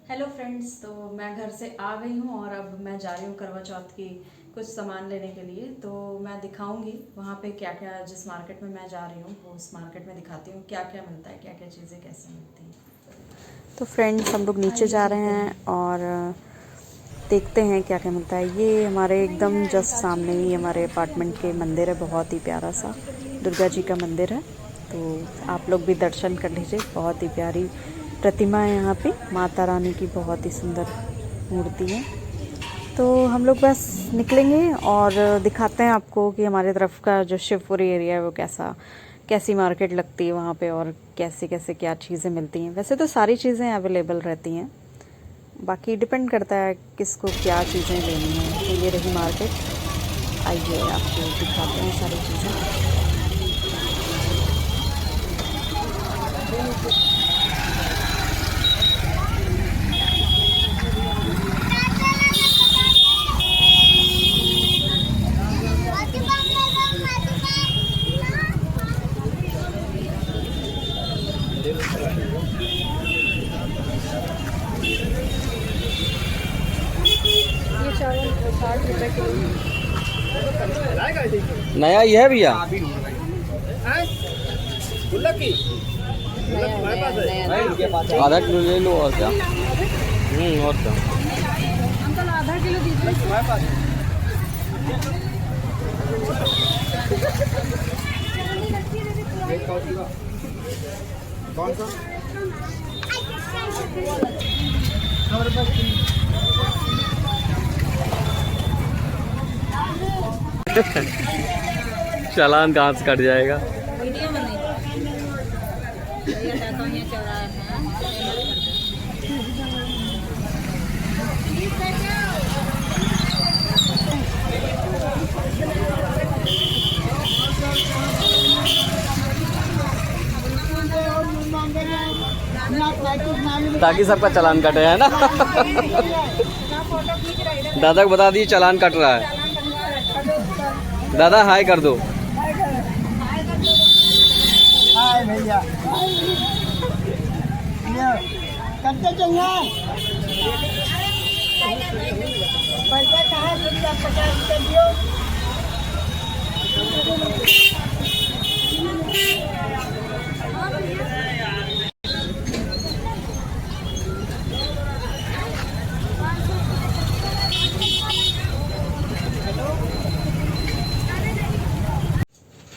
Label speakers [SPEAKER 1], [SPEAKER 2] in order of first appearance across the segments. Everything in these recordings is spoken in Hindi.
[SPEAKER 1] हेलो फ्रेंड्स, तो मैं घर से आ गई हूँ और अब मैं जा रही हूँ करवा चौथ की कुछ सामान लेने के लिए। तो मैं दिखाऊंगी वहाँ पे क्या क्या, जिस मार्केट में मैं जा रही हूँ वो उस मार्केट में दिखाती हूँ क्या क्या मिलता है, क्या क्या चीज़ें कैसे मिलती हैं। तो फ्रेंड्स, हम लोग नीचे
[SPEAKER 2] आइए
[SPEAKER 1] जा रहे
[SPEAKER 2] चलते
[SPEAKER 1] हैं
[SPEAKER 2] हैं।
[SPEAKER 1] और देखते हैं क्या क्या मिलता है। ये हमारे एकदम जस्ट सामने ही हमारे अपार्टमेंट के मंदिर है, बहुत ही प्यारा सा दुर्गा जी का मंदिर है। तो आप लोग भी दर्शन कर लीजिए, बहुत ही प्यारी प्रतिमा है यहाँ पे, माता रानी की बहुत ही सुंदर मूर्ति है। तो हम लोग बस निकलेंगे और दिखाते हैं आपको कि हमारे तरफ का जो शिवपुरी एरिया है वो कैसी मार्केट लगती है वहाँ पे, और कैसे कैसे क्या चीज़ें मिलती हैं। वैसे तो सारी चीज़ें अवेलेबल रहती हैं, बाकी डिपेंड करता है किसको क्या चीज़ें लेनी है। तो ये रही मार्केट, आइए आपको दिखाते हैं सारी चीज़ें। ये चावल 60 रुपए किलो।
[SPEAKER 3] नया ही है भैया। आधा किलो ले लो और क्या। और क्या।
[SPEAKER 2] अंकल आधा किलो दीजिए।
[SPEAKER 3] कौन सा? चालान कहाँ से कट जाएगा।
[SPEAKER 2] वीडियो में नहीं। भैया डाकनिया चौराहे
[SPEAKER 3] ताकि सबका चालान कटे, है ना। दादा को बता दिए चालान कट रहा है। दादा हाय कर दो।
[SPEAKER 4] हाय भैया, करते चलना। पैसा कहाँ से 50 दियो।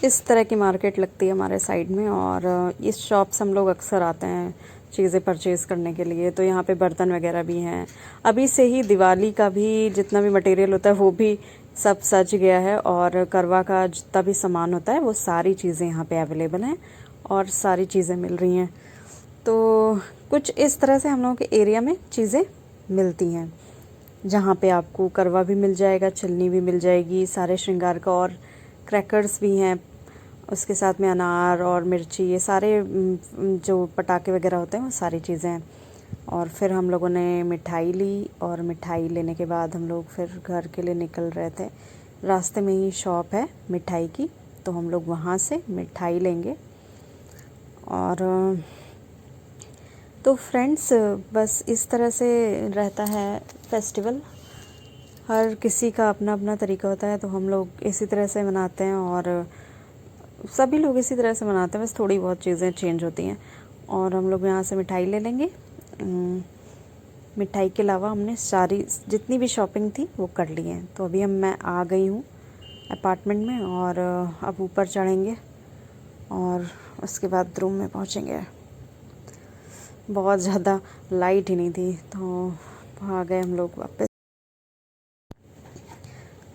[SPEAKER 1] इस तरह की मार्केट लगती है हमारे साइड में, और इस शॉप से हम लोग अक्सर आते हैं चीज़ें परचेज़ करने के लिए। तो यहाँ पे बर्तन वगैरह भी हैं। अभी से ही दिवाली का भी जितना भी मटेरियल होता है वो भी सब सज गया है, और करवा का जितना भी सामान होता है वो सारी चीज़ें यहाँ पे अवेलेबल हैं और सारी चीज़ें मिल रही हैं। तो कुछ इस तरह से हम लोगों के एरिया में चीज़ें मिलती हैं, जहाँ पे आपको करवा भी मिल जाएगा, छलनी भी मिल जाएगी, सारे श्रृंगार का, और क्रैकर्स भी हैं। उसके साथ में अनार और मिर्ची, ये सारे जो पटाखे वगैरह होते हैं वो सारी चीज़ें हैं। और फिर हम लोगों ने मिठाई ली, और मिठाई लेने के बाद हम लोग फिर घर के लिए निकल रहे थे। रास्ते में ही शॉप है मिठाई की, तो हम लोग वहाँ से मिठाई लेंगे। और तो फ्रेंड्स, बस इस तरह से रहता है फेस्टिवल। हर किसी का अपना अपना तरीका होता है, तो हम लोग इसी तरह से मनाते हैं, और सभी लोग इसी तरह से मनाते हैं, बस थोड़ी बहुत चीज़ें चेंज होती हैं। और हम लोग यहाँ से मिठाई ले लेंगे। मिठाई के अलावा हमने सारी जितनी भी शॉपिंग थी वो कर ली है। तो अभी मैं आ गई हूँ अपार्टमेंट में, और अब ऊपर चढ़ेंगे और उसके बाद रूम में पहुँचेंगे। बहुत ज़्यादा लाइट ही नहीं थी, तो आ गए हम लोग वापस।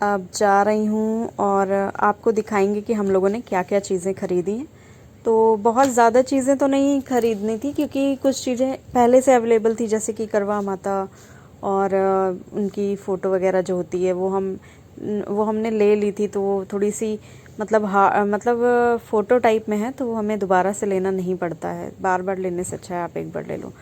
[SPEAKER 1] अब जा रही हूँ और आपको दिखाएंगे कि हम लोगों ने क्या क्या चीज़ें ख़रीदी हैं। तो बहुत ज़्यादा चीज़ें तो नहीं ख़रीदनी थी, क्योंकि कुछ चीज़ें पहले से अवेलेबल थी, जैसे कि करवा माता और उनकी फ़ोटो वगैरह जो होती है वो हमने ले ली थी। तो वो थोड़ी सी मतलब फ़ोटो टाइप में है, तो वो हमें दोबारा से लेना नहीं पड़ता है। बार बार लेने से अच्छा है आप एक बार ले लो।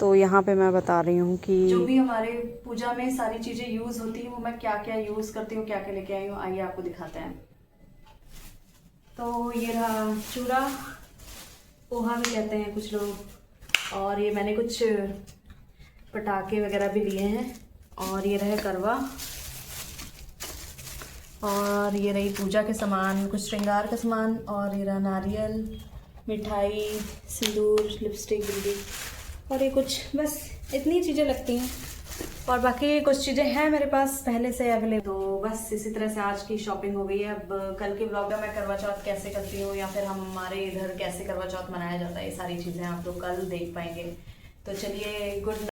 [SPEAKER 1] तो यहाँ पे मैं बता रही हूँ कि जो भी हमारे पूजा में सारी चीज़ें यूज़ होती हैं वो मैं क्या क्या यूज़ करती हूँ, क्या क्या लेके आई हूँ, आइए आपको दिखाते हैं। तो ये रहा चूड़ा, पोहा भी कहते हैं कुछ लोग। और ये मैंने कुछ पटाखे वगैरह भी लिए हैं, और ये रहे करवा, और ये रही पूजा के सामान, कुछ श्रृंगार का सामान, और ये रहा नारियल, मिठाई, सिंदूर, लिपस्टिक, बिंदी, और ये कुछ बस इतनी चीज़ें लगती हैं। और बाकी कुछ चीज़ें हैं मेरे पास पहले से अवेलेबल। तो बस इसी तरह से आज की शॉपिंग हो गई है। अब कल के ब्लॉग में मैं करवा चौथ कैसे करती हूँ या फिर हमारे इधर कैसे करवा चौथ मनाया जाता है, ये सारी चीज़ें आप लोग कल देख पाएंगे। तो चलिए, गुड